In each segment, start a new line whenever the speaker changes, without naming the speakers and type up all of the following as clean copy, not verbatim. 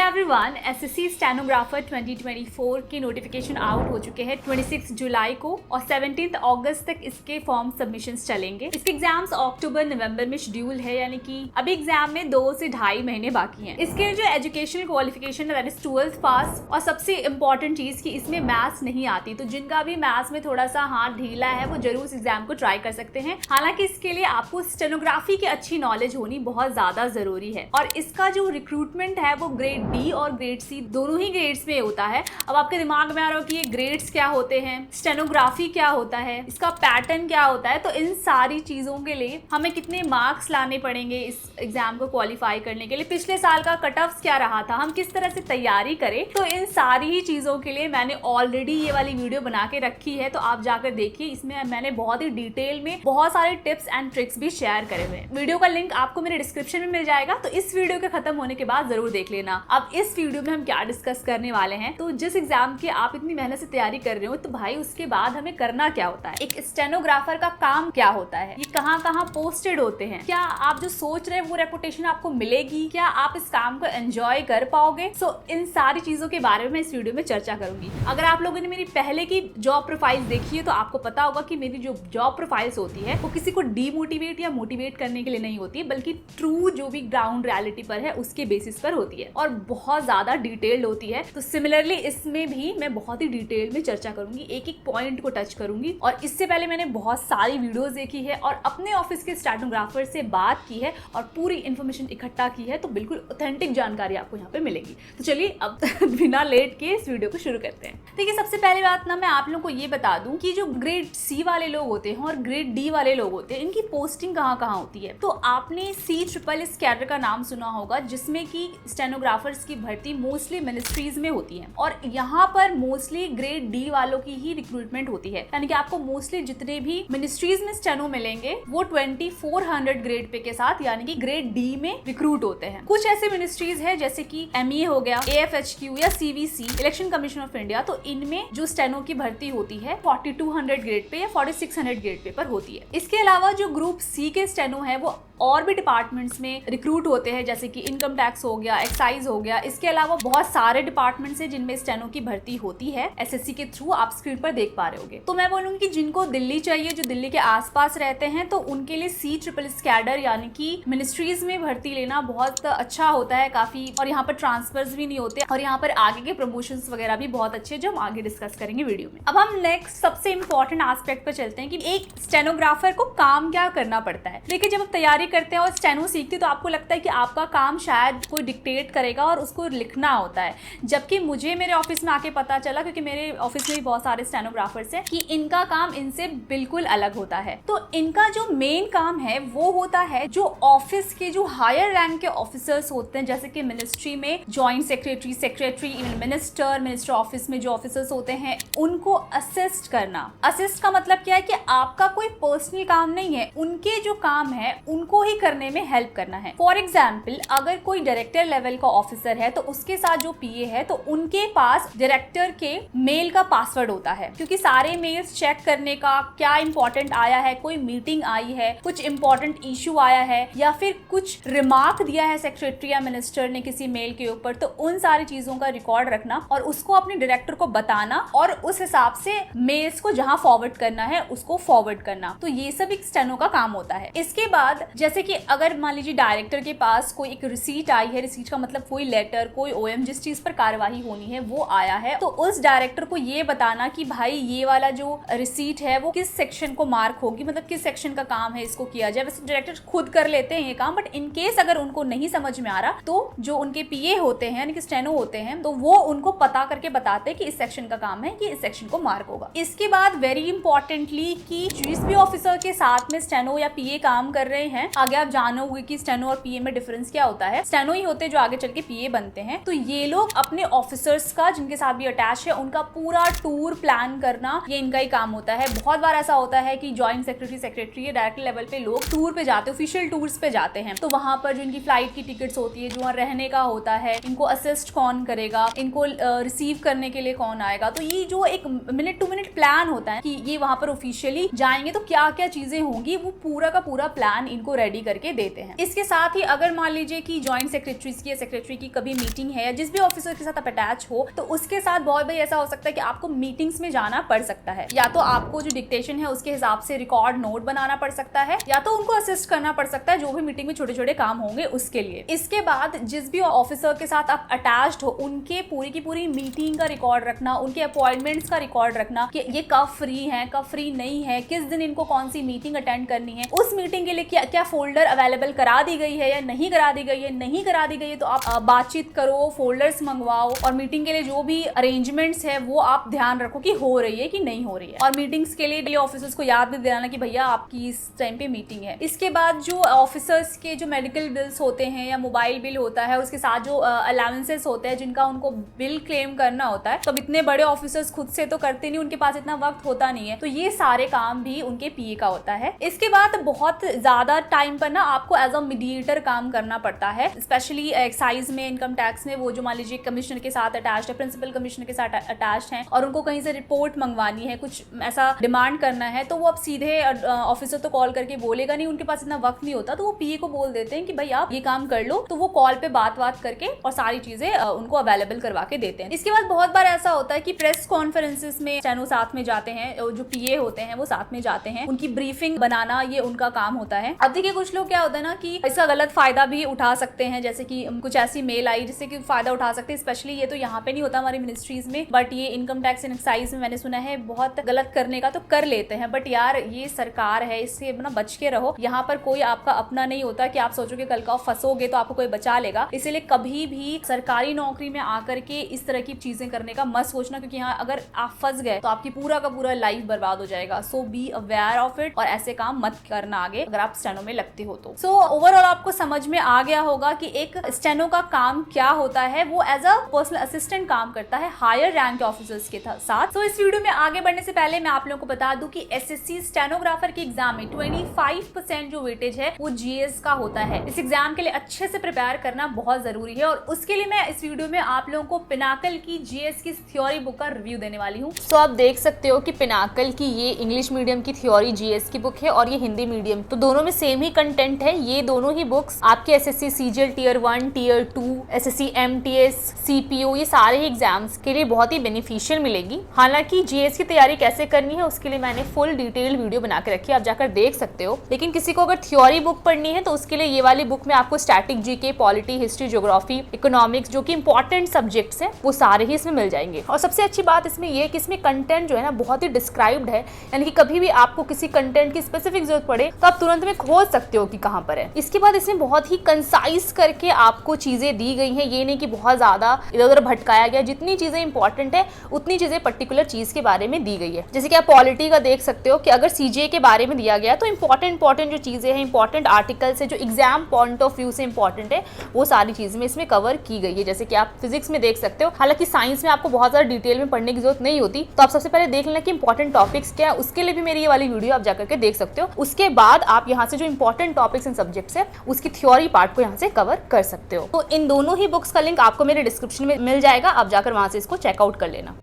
Everyone, SSC stenographer 2024 के notification out हो चुके हैं 26 जुलाई को और 17 अगस्त तक इसके फॉर्म सबमिशंस चलेंगे। इसके एग्जाम्स अक्टूबर नवंबर में शेड्यूल है, यानी कि अभी एग्जाम में 2 से 2.5 महीने बाकी हैं। इसके जो एजुकेशनल क्वालिफिकेशन है दैट इज 12th पास, और सबसे इंपॉर्टेंट चीज कि इसमें मैथ्स नहीं आती, तो जिनका भी मैथ्स में थोड़ा सा हाथ ढीला है वो जरूर इस एग्जाम को ट्राई कर सकते हैं। हालांकि इसके लिए आपको स्टेनोग्राफी की अच्छी नॉलेज होनी बहुत ज्यादा जरूरी है और इसका जो रिक्रूटमेंट है वो ग्रेड डी और ग्रेड सी दोनों ही ग्रेड्स में होता है। अब आपके दिमाग में आ रहा हो कि ये ग्रेड्स क्या होते हैं, स्टेनोग्राफी क्या होता है, इसका पैटर्न क्या होता है, तो इन सारी चीजों के लिए हमें कितने मार्क्स लाने पड़ेंगे इस एग्जाम को क्वालिफाई करने के लिए, पिछले साल का कट ऑफ क्या रहा था, हम किस तरह से तैयारी करें, तो इन सारी ही चीजों के लिए मैंने ऑलरेडी ये वाली वीडियो बना के रखी है। तो आप जाकर देखिए, इसमें मैंने बहुत ही डिटेल में बहुत सारे टिप्स एंड ट्रिक्स भी शेयर करे हुए हैं। वीडियो का लिंक आपको मेरे डिस्क्रिप्शन में मिल जाएगा, तो इस वीडियो के खत्म होने के बाद जरूर देख लेना। अब इस वीडियो में हम क्या डिस्कस करने वाले हैं, तो जिस एग्जाम की आप इतनी मेहनत से तैयारी कर रहे हो, तो भाई उसके बाद हमें करना क्या होता है, एक स्टेनोग्राफर का काम क्या होता है, ये कहाँ कहाँ पोस्टेड होते हैं, क्या आप जो सोच रहे हैं वो रेपुटेशन आपको मिलेगी, क्या आप इस काम को एंजॉय कर पाओगे। सो इन सारी चीजों के बारे में मैं इस वीडियो में चर्चा करूंगी। अगर आप लोगों ने मेरी पहले की जॉब प्रोफाइल देखी है तो आपको पता होगा कि मेरी जो जॉब प्रोफाइल्स होती है वो किसी को डीमोटिवेट या मोटिवेट करने के लिए नहीं होती है, बल्कि ट्रू जो भी ग्राउंड रियलिटी पर है उसके बेसिस पर होती है और बहुत ज्यादा डिटेल्ड होती है। तो सिमिलरली इसमें भी मैं बहुत ही डिटेल में चर्चा करूंगी, एक एक पॉइंट को टच करूंगी। और इससे पहले मैंने बहुत सारी वीडियोस देखी है और अपने ऑफिस के स्टेनोग्राफर से बात की है और पूरी इंफॉर्मेशन इकट्ठा की है, तो बिल्कुल ऑथेंटिक जानकारी आपको यहाँ पे मिलेगी। तो चलिए अब बिना लेट के इस वीडियो को शुरू करते हैं। देखिए, सबसे पहली बात ना मैं आप लोगों को ये बता दूं कि जो ग्रेड सी वाले लोग होते हैं और ग्रेड डी वाले लोग होते हैं, इनकी पोस्टिंग कहाँ कहाँ होती है। तो आपने CCCS कैडर का नाम सुना होगा, जिसमें कि स्टेनोग्राफर्स की भर्ती मोस्टली मिनिस्ट्रीज में होती है और यहाँ पर मोस्टली ग्रेड डी वालों की ही रिक्रूटमेंट होती है, यानी कि आपको मोस्टली जितने भी मिनिस्ट्रीज में स्टेनो मिलेंगे वो 2400 ग्रेड पे के साथ, यानी कि ग्रेड डी में रिक्रूट होते हैं। कुछ ऐसे मिनिस्ट्रीज है जैसे कि MEA हो गया, AFHQ या CVC election commission of India, तो इनमें जो स्टेनो की भर्ती होती है 4200 ग्रेड पे या 4600 ग्रेड पे पर होती है। इसके अलावा जो ग्रुप सी के स्टेनो है वो और भी डिपार्टमेंट्स में रिक्रूट होते हैं, जैसे कि इनकम टैक्स हो गया, एक्साइज हो गया। इसके अलावा बहुत सारे डिपार्टमेंट्स हैं जिनमें स्टेनो की भर्ती होती है SSC के थ्रू, आप स्क्रीन पर देख पा रहे होंगे। तो मैं बोलूंगी कि जिनको दिल्ली चाहिए, जो दिल्ली के आसपास रहते हैं, तो उनके लिए CCCS कैडर यानी कि मिनिस्ट्रीज में भर्ती लेना बहुत अच्छा होता है काफी, और यहाँ पर ट्रांसफर्स भी नहीं होते और यहाँ पर आगे के प्रमोशंस वगैरह भी बहुत अच्छे, जो हम आगे डिस्कस करेंगे वीडियो में। अब हम नेक्स्ट सबसे इंपॉर्टेंट एस्पेक्ट पर चलते हैं कि एक स्टेनोग्राफर को काम क्या करना पड़ता है। देखिए, जब आप तैयारी करते हैं और स्टेनो सीखते हैं तो आपको लगता है कि आपका काम शायद कोई डिक्टेट करेगा और उसको लिखना होता है, जबकि मुझे मेरे ऑफिस में आके पता चला, क्योंकि मेरे ऑफिस में भी बहुत सारे स्टेनोग्राफर्स हैं, कि इनका काम इनसे बिल्कुल अलग होता है। तो इनका जो मेन काम है वो होता है जो ऑफिस के जो हायर रैंक के ऑफिसर्स होते हैं, जैसे कि मिनिस्ट्री में joint secretary, even minister office में जो ऑफिसर्स होते हैं, उनको असिस्ट करना। असिस्ट का मतलब क्या है कि आपका कोई पर्सनल काम नहीं है, उनके जो काम है उनको ही करने में हेल्प करना है। फॉर एग्जाम्पल, अगर कोई डायरेक्टर लेवल का ऑफिसर है तो उसके साथ जो PA है, तो उनके पास डायरेक्टर के मेल का पासवर्ड होता है, क्योंकि सारे मेल्स चेक करने का, क्या इंपॉर्टेंट आया है, कोई मीटिंग आई है, कुछ इंपॉर्टेंट इशू आया है, या फिर कुछ रिमार्क दिया है सेक्रेटरी या मिनिस्टर ने किसी मेल के ऊपर, तो उन सारी चीजों का रिकॉर्ड रखना और उसको अपने डायरेक्टर को बताना और उस हिसाब से मेल्स को जहां फॉरवर्ड करना है उसको फॉरवर्ड करना। तो ये सब एक स्टेनो का काम होता है। इसके बाद जैसे कि अगर मान लीजिए डायरेक्टर के पास कोई एक रिसीट आई है, रिसीट का मतलब कोई लेटर, कोई OM जिस चीज पर कार्यवाही होनी है वो आया है, तो उस डायरेक्टर को ये बताना कि भाई ये वाला जो रिसीट है वो किस सेक्शन को मार्क होगी, मतलब किस सेक्शन का काम है, इसको किया जाए। वैसे डायरेक्टर खुद कर लेते हैं ये काम, बट इन केस अगर उनको नहीं समझ में आ रहा तो जो उनके PA होते हैं यानी कि स्टेनो होते हैं, तो वो उनको पता करके बताते हैं कि इस सेक्शन का काम है, कि इस सेक्शन को मार्क होगा। इसके बाद वेरी इंपॉर्टेंटली कि जिस भी ऑफिसर के साथ में स्टेनो या PA काम कर रहे हैं, आगे आप जानोगे कि स्टेनो और PA में डिफरेंस क्या होता है। स्टेनो ही होते हैं जो आगे चल के PA बनते हैं। तो ये लोग अपने ऑफिसर्स का, जिनके साथ भी अटैच है, उनका पूरा टूर प्लान करना ये इनका ही काम होता है। बहुत बार ऐसा होता है कि जॉइंट सेक्रेटरी या डायरेक्टर लेवल पे लोग टूर पे जाते हैं, ऑफिशियल टूर्स पे जाते हैं, तो वहां पर जो इनकी फ्लाइट की टिकट्स होती है, जो वहाँ रहने का होता है, इनको असिस्ट कौन करेगा, इनको रिसीव करने के लिए कौन आएगा, तो ये जो एक मिनट टू मिनट प्लान होता है कि ये वहां पर ऑफिशियली जाएंगे तो क्या क्या चीजें होंगी, वो पूरा का पूरा प्लान इनको रेडी करके देते हैं। इसके साथ ही अगर मान लीजिए कि जॉइंट सेक्रेटरीज की या सेक्रेटरी की कभी मीटिंग है या जिस भी ऑफिसर के साथ आप अटैच हो, तो उसके साथ बहुत भाई ऐसा हो सकता है कि आपको मीटिंग्स में जाना पड़ सकता है, या तो आपको जो डिक्टेशन है उसके हिसाब से रिकॉर्ड नोट बनाना पड़ सकता है, या तो उनको असिस्ट करना पड़ सकता है जो भी मीटिंग में छोटे छोटे काम होंगे उसके लिए। इसके बाद जिस भी ऑफिसर के साथ आप अटैच्ड हो उनके पूरी की पूरी मीटिंग का रिकॉर्ड रखना, उनके अपॉइंटमेंट्स का रिकॉर्ड रखना कि ये कब फ्री है कब फ्री नहीं है, किस दिन इनको कौन सी मीटिंग अटेंड करनी है, उस मीटिंग के लिए क्या क्या फोल्डर अवेलेबल करा दी गई है या नहीं करा दी गई है। नहीं करा दी गई है तो आप बातचीत करो, फोल्डर्स मंगवाओ, और मीटिंग के लिए जो भी अरेंजमेंट्स है वो आप ध्यान रखो कि हो रही है कि नहीं हो रही है। और मीटिंग्स के लिए ऑफिसर्स को याद भी दिलाना कि भैया आपकी इस टाइम पे मीटिंग है। इसके बाद जो ऑफिसर्स के जो मेडिकल बिल्स होते हैं या मोबाइल बिल होता है, उसके साथ जो अलाउंसेस होते हैं जिनका उनको बिल क्लेम करना होता है, तो इतने बड़े ऑफिसर्स खुद से तो करते नहीं, उनके पास इतना वक्त होता नहीं है, तो ये सारे काम भी उनके पीए का होता है। इसके बाद बहुत ज्यादा टाइम पर ना आपको एज अ मीडिएटर काम करना पड़ता है, स्पेशली एक्साइज में, इनकम टैक्स में। वो जो मान लीजिए कमिश्नर के साथ अटैच है, प्रिंसिपल कमिश्नर के साथ अटैच है और उनको कहीं से रिपोर्ट मंगवानी है, कुछ ऐसा डिमांड करना है, तो वो अब सीधे ऑफिसर तो कॉल करके बोलेगा नहीं, उनके पास इतना वक्त नहीं होता, तो वो पीए को बोल देते हैं कि भाई आप ये काम कर लो, तो वो कॉल पे बात करके और सारी चीजें उनको अवेलेबल करवा के देते हैं। इसके बाद बहुत बार ऐसा होता है कि प्रेस कॉन्फ्रेंसेस में स्टेनो साथ में जाते हैं, जो पीए होते हैं वो साथ में जाते हैं, उनकी ब्रीफिंग बनाना ये उनका काम होता है। अब देखिए कुछ लोग क्या होता है ना कि इसका गलत फायदा भी उठा सकते हैं, जैसे कि कुछ ऐसी मेल आई जिससे कि फायदा उठा सकते हैं। स्पेशली ये तो यहाँ पे नहीं होता हमारी मिनिस्ट्रीज में, बट ये इनकम टैक्स एंड एक्साइज में मैंने सुना है बहुत गलत करने का तो कर लेते हैं, बट यार ये सरकार है, इससे अपना बच के रहो। यहाँ पर कोई आपका अपना नहीं होता कि आप सोचोगे कल का फंसोगे तो आपको कोई बचा लेगा। इसीलिए कभी भी सरकारी नौकरी में आकर के इस तरह की चीजें करने का मत सोचना, क्योंकि यहाँ अगर आप फंस गए तो आपकी पूरा का पूरा लाइफ बर्बाद हो जाएगा। सो बी अवेयर ऑफ इट और ऐसे काम मत करना आगे अगर आप स्टेनो में लगते हो तो। सो ओवरऑल आपको समझ में आ गया होगा कि एक स्टेनो का काम क्या होता है। वो एज अ पर्सनल असिस्टेंट काम करता है हायर रैंक ऑफिसर्स के साथ। सो इस वीडियो में आगे बढ़ने से पहले मैं आप लोगों को बता दूं कि एसएससी स्टेनोग्राफर के एग्जाम में 25% जो वेटेज है वो जीएस का होता है। इस एग्जाम के लिए अच्छे से प्रिपेयर करना बहुत जरूरी है और उसके लिए मैं इस वीडियो में आप लोगों को पिनाकल की जीएस की थ्योरी बुक का रिव्यू देने वाली हूँ। तो आप देख सकते हो कि पिनाकल की ये इंग्लिश मीडियम की थ्योरी जीएस की बुक है और ये हिंदी मीडियम, तो दोनों में सेम ही कंटेंट है। ये दोनों ही बुक्स आपके SSC CGL tier 1, tier 2, SSC MTS, CPO, ये सारे ही एग्जाम्स के लिए बहुत ही बेनिफिशियल मिलेगी। हालांकि जीएस की तैयारी कैसे करनी है उसके लिए मैंने फुल डिटेल वीडियो बना के रखी है, आप जाकर देख सकते हो। लेकिन किसी को अगर थ्योरी बुक पढ़नी है तो उसके लिए ये वाली बुक में आपको static GK, polity, history, geography, economics, जो कि इंपॉर्टेंट सब्जेक्ट्स हैं वो सारे ही इसमें मिल जाएंगे। और सबसे अच्छी बात इसमें ये है कि इसमें कंटेंट जो है ना बहुत ही डिस्क्राइब्ड है, यानी कि कभी भी आपको किसी कंटेंट की स्पेसिफिक जरूरत पड़े तो आप तुरंत में खोज सकते हो कि कहाँ पर है। इसके बाद इसमें बहुत ही कंसाइज करके आपको चीजें दी गई हैं, ये नहीं कि बहुत ज्यादा इधर उधर भटकाया गया। जितनी चीजें इंपॉर्टेंट है उतनी चीजें पर्टिकुलर चीज के बारे में दी गई है। जैसे कि आप पॉलिटी का देख सकते हो कि अगर सीजीए के बारे में दिया गया तो इंपॉर्टेंट जो चीजें हैं, इंपॉर्टेंट आर्टिकल्स है जो एग्जाम पॉइंट ऑफ व्यू से इंपॉर्टेंट है, वो सारी चीजें इसमें कवर की गई है। जैसे कि आप फिजिक्स में देख सकते हो, हालांकि साइंस में आपको बहुत ज्यादा डिटेल में पढ़ने की जरूरत नहीं होती, तो आप सबसे पहले देख लेना कि इंपॉर्टेंट टॉपिक्स क्या है, उसके लिए भी मेरी ये वाली वीडियो आप जाकर के देख सकते हो। उसके बाद आप यहाँ से जो इंपॉर्टेंट टॉपिक्स एंड सब्जेक्ट्स है उसकी थ्योरी पार्ट को यहाँ से कवर कर सकते हो। तो इन दोनों ही बुक्स का लिंक आपको मेरे डिस्क्रिप्शन में मिल जाएगा, आप जाकर वहां से इसको चेकआउट कर लेना।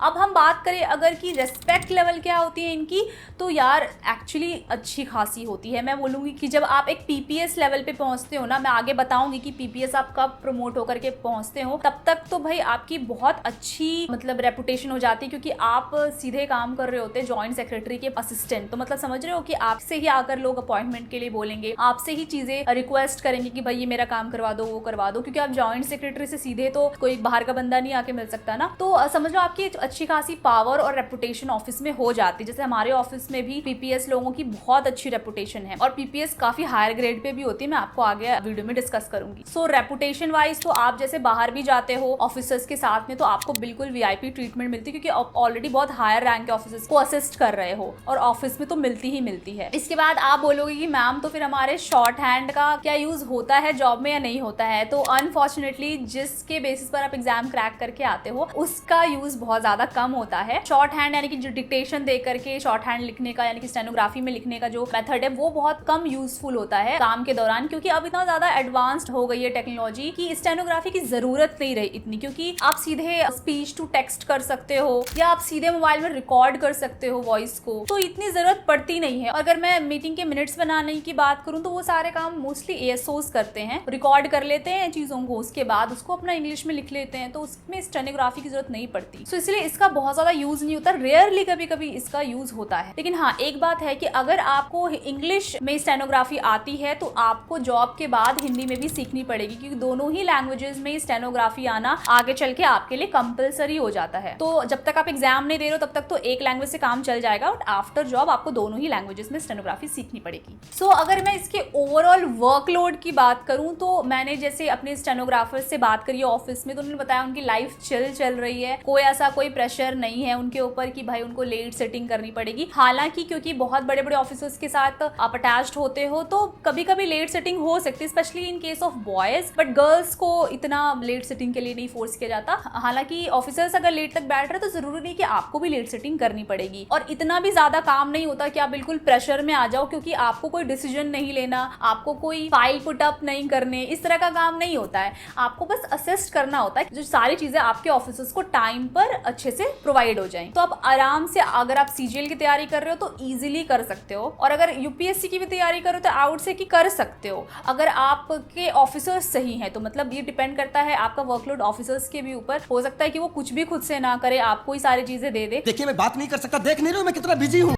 अब हम बात करें अगर की रेस्पेक्ट लेवल क्या होती है इनकी, तो यार एक्चुअली अच्छी खासी होती है। मैं बोलूँगी कि जब आप एक पीपीएस लेवल पे पहुंचते हो ना, मैं आगे बताऊंगी कि पीपीएस आप कब प्रमोट होकर के पहुंचते हो, तब तक तो भाई आपकी बहुत अच्छी मतलब रेपुटेशन हो जाती है, क्योंकि आप सीधे काम कर रहे होते हैं जॉइंट सेक्रेटरी के असिस्टेंट। तो मतलब समझ रहे हो कि आपसे ही आकर लोग अपॉइंटमेंट के लिए बोलेंगे, आपसे ही चीजें रिक्वेस्ट करेंगे कि भाई ये मेरा काम करवा दो, वो करवा दो, क्योंकि आप जॉइंट सेक्रेटरी से सीधे तो कोई बाहर का बंदा नहीं आके मिल सकता ना। तो समझ लो आपकी अच्छी खासी पावर और रेपुटेशन ऑफिस में हो जाती है। जैसे हमारे ऑफिस में भी पीपीएस लोगों की बहुत अच्छी रेपुटेशन है और पीपीएस काफी हायर ग्रेड पे भी होती है, मैं आपको आगे वीडियो में डिस्कस करूंगी। सो रेपुटेशन वाइज तो आप जैसे बाहर भी जाते हो ऑफिसर्स के साथ में तो आपको बिल्कुल वीआईपी ट्रीटमेंट मिलती है, क्योंकि आप ऑलरेडी बहुत हायर रैंक के ऑफिसर्स को असिस्ट कर रहे हो और ऑफिस में तो मिलती ही मिलती है। इसके बाद आप बोलोगे कि मैम तो फिर हमारे शॉर्ट हैंड का क्या यूज होता है जॉब में या नहीं होता है, तो अनफॉर्चुनेटली जिसके बेसिस पर आप एग्जाम क्रैक करके आते हो उसका यूज बहुत ज्यादा ज्यादा कम होता है। शॉर्ट हैंड यानी कि जो डिक्टेशन दे करके शॉर्ट हैंड लिखने का यानी कि स्टेनोग्राफी में लिखने का जो मेथड है वो बहुत कम यूजफुल होता है काम के दौरान, क्योंकि अब इतना ज्यादा एडवांस्ड हो गई है टेक्नोलॉजी कि स्टेनोग्राफी की जरूरत नहीं रही इतनी, क्योंकि आप सीधे स्पीच टू टेक्स्ट कर सकते हो या आप सीधे मोबाइल में रिकॉर्ड कर सकते हो वॉइस को, तो इतनी जरूरत पड़ती नहीं है। अगर मैं मीटिंग के मिनट्स बनाने की बात करूं तो वो सारे काम मोस्टली एएसओस करते हैं, रिकॉर्ड कर लेते हैं चीजों को, उसके बाद उसको अपना इंग्लिश में लिख लेते हैं, तो उसमें स्टेनोग्राफी की जरूरत नहीं पड़ती। सो इसलिए इसका बहुत ज्यादा यूज नहीं होता, रेयरली कभी कभी इसका यूज होता है। लेकिन हाँ, एक बात है कि अगर आपको इंग्लिश में स्टेनोग्राफी आती है तो आपको जॉब के बाद हिंदी में भी सीखनी पड़ेगी, क्योंकि दोनों ही लैंग्वेजेस में स्टेनोग्राफी आना आगे चल के आपके लिए कंपलसरी हो जाता है। तो जब तक आप एग्जाम नहीं दे रहे हो तब तक तो एक लैंग्वेज से काम चल जाएगा, बट आफ्टर जॉब आपको दोनों ही लैंग्वेजेस में स्टेनोग्राफी सीखनी पड़ेगी। सो अगर मैं इसके ओवरऑल वर्कलोड की बात करूं तो मैंने जैसे अपने स्टेनोग्राफर से बात करी ऑफिस में, तो उन्होंने बताया उनकी लाइफ चिल चल रही है, कोई ऐसा कोई प्रेशर नहीं है उनके ऊपर कि भाई उनको लेट सेटिंग करनी पड़ेगी। हालांकि क्योंकि बहुत बड़े बड़े ऑफिसर्स के साथ आप अटैच्ड होते हो तो कभी कभी लेट सेटिंग हो सकती है, specially in case of boys, but girls को इतना लेट सेटिंग के लिए नहीं फोर्स किया जाता। हालांकि ऑफिसर्स अगर लेट तक बैठ रहे तो जरूरी नहीं कि आपको भी लेट सेटिंग करनी पड़ेगी, और इतना भी ज्यादा काम नहीं होता कि आप बिल्कुल प्रेशर में आ जाओ, क्योंकि आपको कोई डिसीजन नहीं लेना, आपको कोई फाइल पुट अप नहीं करने, इस तरह का काम नहीं होता है। आपको बस असिस्ट करना होता है जो सारी चीजें आपके ऑफिसर्स को टाइम पर अच्छे से प्रोवाइड हो जाएं। तो आप आराम से, अगर आप सीजीएल की तैयारी कर रहे हो तो इजीली कर सकते हो, और अगर यूपीएससी की भी तैयारी करो तो आउट से की कर सकते हो, अगर आपके ऑफिसर्स सही हैं तो। मतलब ये डिपेंड करता है आपका वर्कलोड ऑफिसर्स के भी ऊपर। हो सकता है कि वो कुछ भी खुद से ना करे, आपको ही सारी चीजें दे दे।
देखिए मैं बात नहीं कर सकता, देख नहीं रहे हो मैं कितना बिजी हूँ,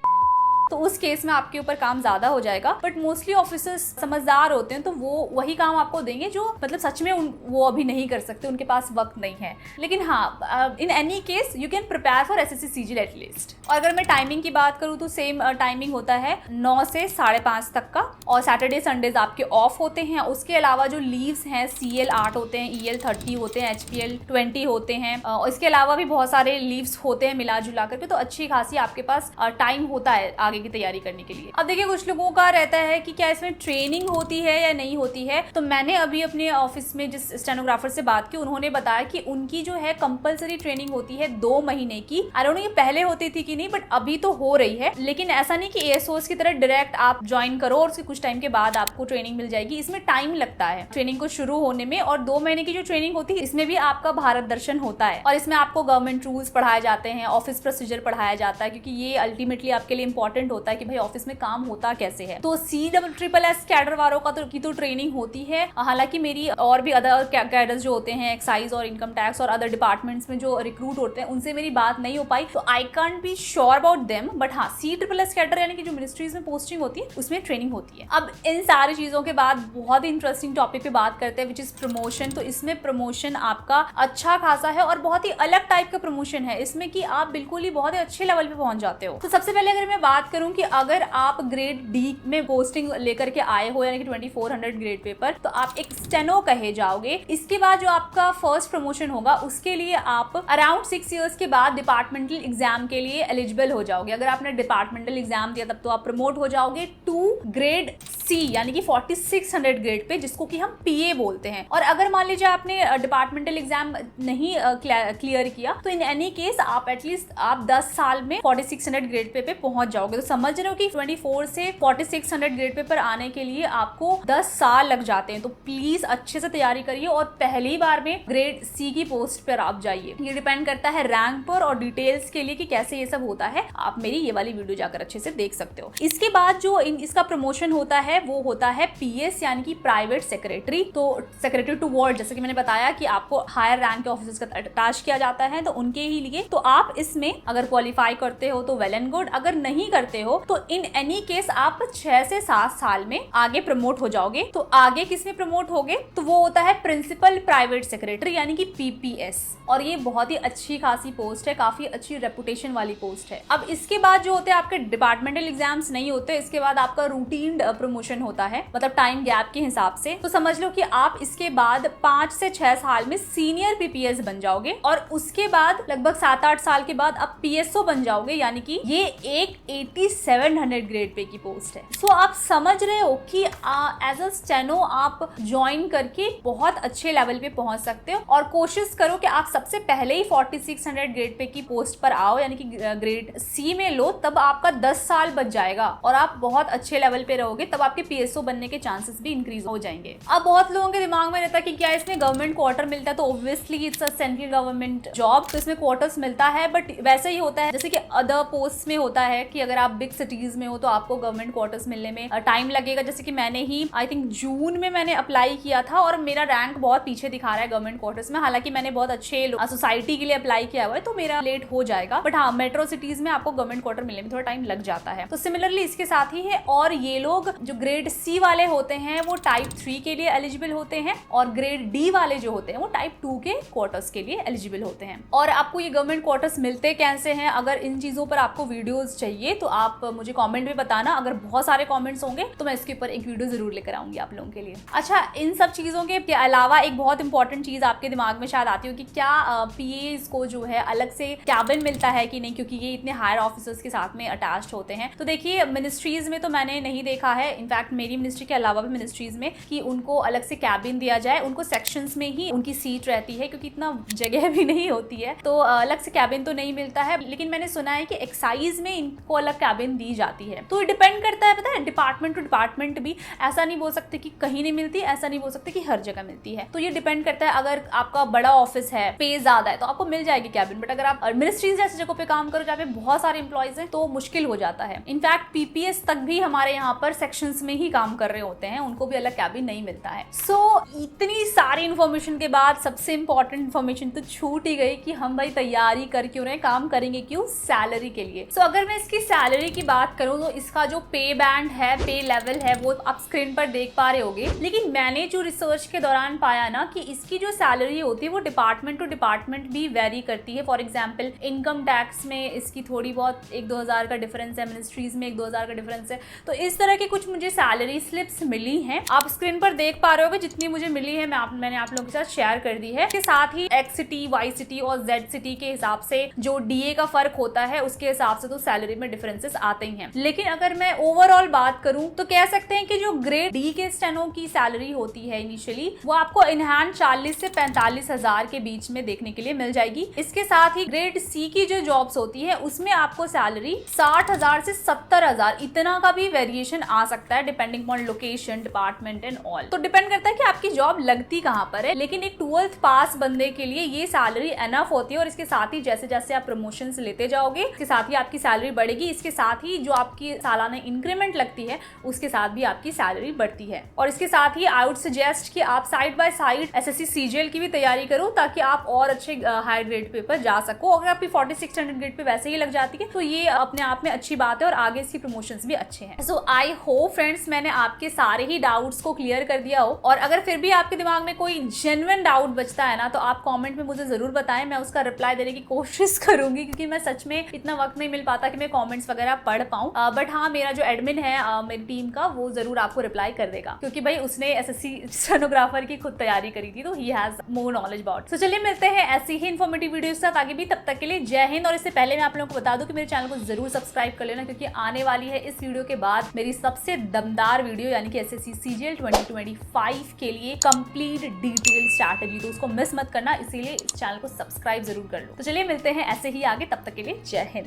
तो उस केस में आपके ऊपर काम ज्यादा हो जाएगा। बट मोस्टली ऑफिसर्स समझदार होते हैं तो वो वही काम आपको देंगे जो मतलब सच में वो अभी नहीं कर सकते, उनके पास वक्त नहीं है। लेकिन हाँ, in any case you can prepare for SSC CGL at least. और अगर मैं टाइमिंग की बात करूँ तो सेम टाइमिंग होता है 9 से 5:30 तक का, और सैटरडे संडेज आपके ऑफ होते हैं। उसके अलावा जो लीव्स हैं, CL 8 होते हैं, EL 30 होते हैं, HPL 20 होते हैं, और इसके अलावा भी बहुत सारे लीव्स होते हैं मिला जुला करके, तो अच्छी खासी आपके पास टाइम होता है आगे की तैयारी करने के लिए। अब देखिए, कुछ लोगों का रहता है कि क्या इसमें ट्रेनिंग होती है या नहीं होती है। तो मैंने अभी अपने ऑफिस में जिस स्टेनोग्राफर से बात की, उन्होंने बताया कि उनकी जो है कंपलसरी ट्रेनिंग होती है 2 महीने की। आई डोंट नो ये पहले होती थी कि नहीं, बट अभी तो हो रही है। लेकिन ऐसा नहीं कि एएसओस की तरह डायरेक्ट आप ज्वाइन करो और उसके कुछ टाइम के बाद आपको ट्रेनिंग मिल जाएगी। इसमें टाइम लगता है ट्रेनिंग को शुरू होने में, और 2 महीने की जो ट्रेनिंग होती है इसमें भी आपका भारत दर्शन होता है, और इसमें आपको गवर्नमेंट रूल्स पढ़ाए जाते हैं, ऑफिस प्रोसीजर पढ़ाया जाता है, क्योंकि ये अल्टीमेटली आपके लिए इंपॉर्टेंट होता है कि भाई ऑफिस में काम होता कैसे है। तो CSSS कैडर वालों का की तो ट्रेनिंग होती है। हालांकि मेरी और भी अदर कैडर्स जो होते हैं, एक्साइज और इनकम टैक्स और अदर डिपार्टमेंट्स में जो रिक्रूट होते हैं, उनसे मेरी बात नहीं हो पाई, तो I can't be sure about them. But हाँ, CSSS कैडर यानी कि जो मिनिस्ट्रीज में पोस्टिंग होती है उसमें ट्रेनिंग होती है। अब इन सारी चीजों के बाद बहुत ही इंटरेस्टिंग टॉपिक पे बात करते हैं, विच इज प्रमोशन। तो इसमें प्रमोशन आपका अच्छा खासा है और बहुत ही अलग टाइप का प्रमोशन है इसमें, कि आप बिल्कुल ही बहुत ही अच्छे लेवल पे पहुंच जाते हो। तो सबसे पहले अगर मैं बात करूं कि अगर आप ग्रेड डी में पोस्टिंग लेकर के आए हो, यानी कि 2400 ग्रेड पेपर, तो आप एक स्टेनो कहे जाओगे। इसके बाद जो आपका फर्स्ट प्रमोशन होगा उसके लिए आप अराउंड 6 इयर्स के बाद डिपार्टमेंटल एग्जाम के लिए एलिजिबल हो जाओगे। अगर आपने डिपार्टमेंटल एग्जाम दिया तब तो आप प्रमोट हो जाओगे टू ग्रेड C, यानी कि 4600 ग्रेड पे, जिसको कि हम PA बोलते हैं। और अगर मान लीजिए आपने डिपार्टमेंटल एग्जाम नहीं क्लियर किया, तो इन एनी केस आप एटलीस्ट आप 10 साल में 4600 ग्रेड पे पहुंच जाओगे। तो समझ रहे हो कि 24 से 4600 ग्रेड पे पर आने के लिए आपको 10 साल लग जाते हैं। तो प्लीज अच्छे से तैयारी करिए और पहली बार में ग्रेड C की पोस्ट पर आप जाइए। ये डिपेंड करता है रैंक पर, और डिटेल्स के लिए कि कैसे ये सब होता है आप मेरी ये वाली वीडियो जाकर अच्छे से देख सकते हो। इसके बाद जो इसका प्रमोशन होता है वो होता है PS, यानी कि प्राइवेट सेक्रेटरी। तो सेक्रेटरी टू वर्ड, जैसे कि मैंने बताया कि आपको हायर रैंक के ऑफिसर्स का अटैच किया जाता है, तो उनके ही लिए। तो आप इसमें अगर क्वालिफाई करते हो तो वेल एंड गुड, अगर नहीं करते हो तो इन एनी केस आप 6 से 7 साल में आगे प्रमोट हो जाओगे। तो आगे किस में प्रमोट होगे, तो वो होता है प्रिंसिपल प्राइवेट सेक्रेटरी, यानी कि PPS। और ये बहुत ही अच्छी खासी पोस्ट है, काफी अच्छी रेपुटेशन वाली पोस्ट है। अब इसके बाद जो होते हैं आपके डिपार्टमेंटल एग्जाम्स नहीं होते, इसके बाद आपका रूटीन प्रमोशन होता है, मतलब टाइम गैप के हिसाब से। तो समझ लो कि आप इसके बाद 5 से 6 साल में सीनियर PPS बन जाओगे, और उसके बाद लगभग 7-8 साल के बाद आप PSO बन जाओगे। यानी कि ये एक 80 4700 ग्रेड पे की पोस्ट है। सो आप समझ रहे हो कि एज अ स्टेनो आप ज्वाइन करके बहुत अच्छे लेवल पे पहुंच सकते हो। और कोशिश करो कि आप सबसे पहले ही 4600 ग्रेड पे की पोस्ट पर आओ, यानी कि ग्रेड सी में लो, तब आपका 10 साल बच जाएगा और आप बहुत अच्छे लेवल पे रहोगे। तब आपके पीएसओ बनने के चांसेस भी इंक्रीज हो जाएंगे। अब बहुत लोगों के दिमाग में रहता है कि क्या इसमें गवर्नमेंट क्वार्टर मिलता है, तो obviously it's a central government job, तो इसमें क्वार्टर्स मिलता है। बट वैसे ही होता है जैसे कि अदर पोस्ट में होता है कि अगर आप बिग सिटीज में हो तो आपको गवर्नमेंट क्वार्टर्स मिलने में टाइम लगेगा। जैसे कि मैंने ही आई थिंक जून में मैंने अप्लाई किया था और मेरा रैंक बहुत पीछे दिखा रहा है गवर्नमेंट क्वार्टर्स में। हालांकि मैंने बहुत अच्छे सोसाइटी के लिए अप्लाई किया हुआ है तो मेरा लेट हो जाएगा। बट हाँ, मेट्रो सिटीज में आपको गवर्नमेंट क्वार्टर मिलने में थोड़ा टाइम लग जाता है। तो सिमिलरली इसके साथ ही है। और ये लोग जो ग्रेड सी वाले होते हैं वो टाइप 3 के लिए एलिजिबल होते हैं और ग्रेड डी वाले जो होते हैं वो टाइप 2 के क्वार्टर्स के लिए एलिजिबल होते हैं। और आपको ये गवर्नमेंट क्वार्टर्स मिलते कैसे हैं, अगर इन चीजों पर आपको वीडियोस चाहिए तो आप मुझे कमेंट में बताना। अगर बहुत सारे कमेंट्स होंगे तो मैं इसके ऊपर एक वीडियो जरूर लेकर आऊंगी आप लोगों के लिए। अच्छा, इन सब चीजों के अलावा एक बहुत इंपॉर्टेंट चीज आपके दिमाग में शायद आती हो कि क्या पीएस को जो है अलग से कैबिन मिलता है कि नहीं, क्योंकि ये इतने हायर ऑफिसर्स के साथ में अटैच्ड होते हैं। तो देखिए, मिनिस्ट्रीज में तो मैंने नहीं देखा है, इनफैक्ट मेरी मिनिस्ट्री के अलावा भी मिनिस्ट्रीज में, कि उनको अलग से कैबिन दिया जाए। उनको सेक्शंस में ही उनकी सीट रहती है क्योंकि इतना जगह भी नहीं होती है, तो अलग से कैबिन तो नहीं मिलता है। लेकिन मैंने सुना है कि एक्साइज में इनको अलग कैबिन दी जाती है। तो डिपेंड करता है, पता है, डिपार्टमेंट टू डिपार्टमेंट भी। ऐसा नहीं बोल सकते कि कहीं नहीं मिलती, ऐसा नहीं बोल सकते कि हर जगह मिलती है। तो ये डिपेंड करता है। अगर आपका बड़ा ऑफिस है, पे ज्यादा है, तो आपको मिल जाएगी कैबिन। बट अगर आप मिनिस्ट्रीज जैसी जगह पे काम करो जहाँ पे बहुत सारे एम्प्लॉइज हैं तो मुश्किल हो जाता है। इनफैक्ट पीपीएस तक भी हमारे यहाँ पर सेक्शंस में ही काम कर रहे होते हैं, उनको भी अलग कैबिन नहीं मिलता है। सो इतनी सारी इन्फॉर्मेशन के बाद सबसे इंपॉर्टेंट इन्फॉर्मेशन तो छूट ही गई कि हम भाई तैयारी कर क्यों रहे, काम करेंगे क्यों, सैलरी के लिए। सो अगर मैं इसकी सैलरी की बात करूं तो इसका जो पे बैंड है, पे लेवल है, वो आप स्क्रीन पर देख पा रहे होगे। लेकिन मैंने जो रिसर्च के दौरान पाया ना कि इसकी जो सैलरी होती है वो डिपार्टमेंट टू डिपार्टमेंट भी वेरी करती है। फॉर एग्जाम्पल, इनकम टैक्स में इसकी थोड़ी बहुत 1-2 हज़ार का डिफरेंस है, मिनिस्ट्रीज में 1-2 हज़ार का डिफरेंस है। तो इस तरह की कुछ मुझे सैलरी स्लिप्स मिली हैं, आप स्क्रीन पर देख पा रहे होगे। जितनी मुझे मिली है मैंने आप लोगों के साथ शेयर कर दी है। इसके साथ ही एक्स सिटी, वाई सिटी और जेड सिटी के हिसाब से जो डीए का फर्क होता है उसके हिसाब से तो सैलरी में डिफरेंसेस आते ही हैं। लेकिन अगर मैं ओवरऑल बात करूं तो कह सकते हैं कि जो ग्रेड डी के स्टेनो की सैलरी होती है इनिशियली, वो आपको इन हैंड 40 से 45 हजार के बीच में देखने के लिए मिल जाएगी। इसके साथ ही ग्रेड सी की जो जॉब्स होती है उसमें आपको सैलरी 60,000 से 70,000 इतना का भी वेरिएशन आ सकता है, depending on location, department and all. तो डिपेंड करता है कि आपकी जॉब लगती कहाँ पर है। लेकिन एक 12th पास बंदे के लिए ये सैलरी एनफ होती है। और इसके साथ ही जैसे जैसे आप प्रमोशंस लेते जाओगे इसके साथ ही आपकी सैलरी बढ़ेगी। इसके साथ ही जो आपकी सालाना इंक्रीमेंट लगती है उसके साथ भी आपकी सैलरी बढ़ती है। और इसके साथ ही आई वुड सजेस्ट कि आप side by side SSC CGL की भी तैयारी करो ताकि आप और अच्छे हाई ग्रेड पे पर जा सको। अगर आपकी 4600 ग्रेड पे वैसे ही लग जाती है तो ये अपने आप में अच्छी बात है और आगे इसकी प्रमोशंस भी अच्छे हैं। सो आई होप फ्रेंड्स मैंने आपके सारे ही डाउट्स को क्लियर कर दिया हो। और अगर फिर भी आपके दिमाग में कोई जेन्युइन डाउट बचता है ना तो आप कमेंट में मुझे जरूर बताएं, मैं उसका रिप्लाई देने की कोशिश करूंगी, क्योंकि मैं सच में इतना वक्त नहीं मिल पाता कि मैं कमेंट्स वगैरह पढ़ पाऊं। बट हाँ, मेरा जो एडमिन है मेरी टीम का, वो जरूर आपको रिप्लाई कर देगा, क्योंकि भाई उसने एसएससी स्टेनोग्राफर की खुद तैयारी करी थी, तो he has more knowledge about. तो चलिए मिलते हैं ऐसी ही इन्फॉर्मेटिव वीडियो के साथ आगे भी। तब तक के लिए जय हिंद। और इससे पहले मैं आप लोगों को बता दूं कि मेरे चैनल को जरूर सब्सक्राइब कर लेना, क्योंकि आने वाली है इस वीडियो के बाद मेरी सबसे दमदार वीडियो, यानी कि एसएससी सीजीएल 2025 के लिए कंप्लीट डिटेल स्ट्रैटेजी। तो उसको मिस मत करना, इसीलिए इस चैनल को सब्सक्राइब जरूर कर लो। तो चलिए मिलते हैं ऐसे ही आगे, तब तक के लिए जय हिंद।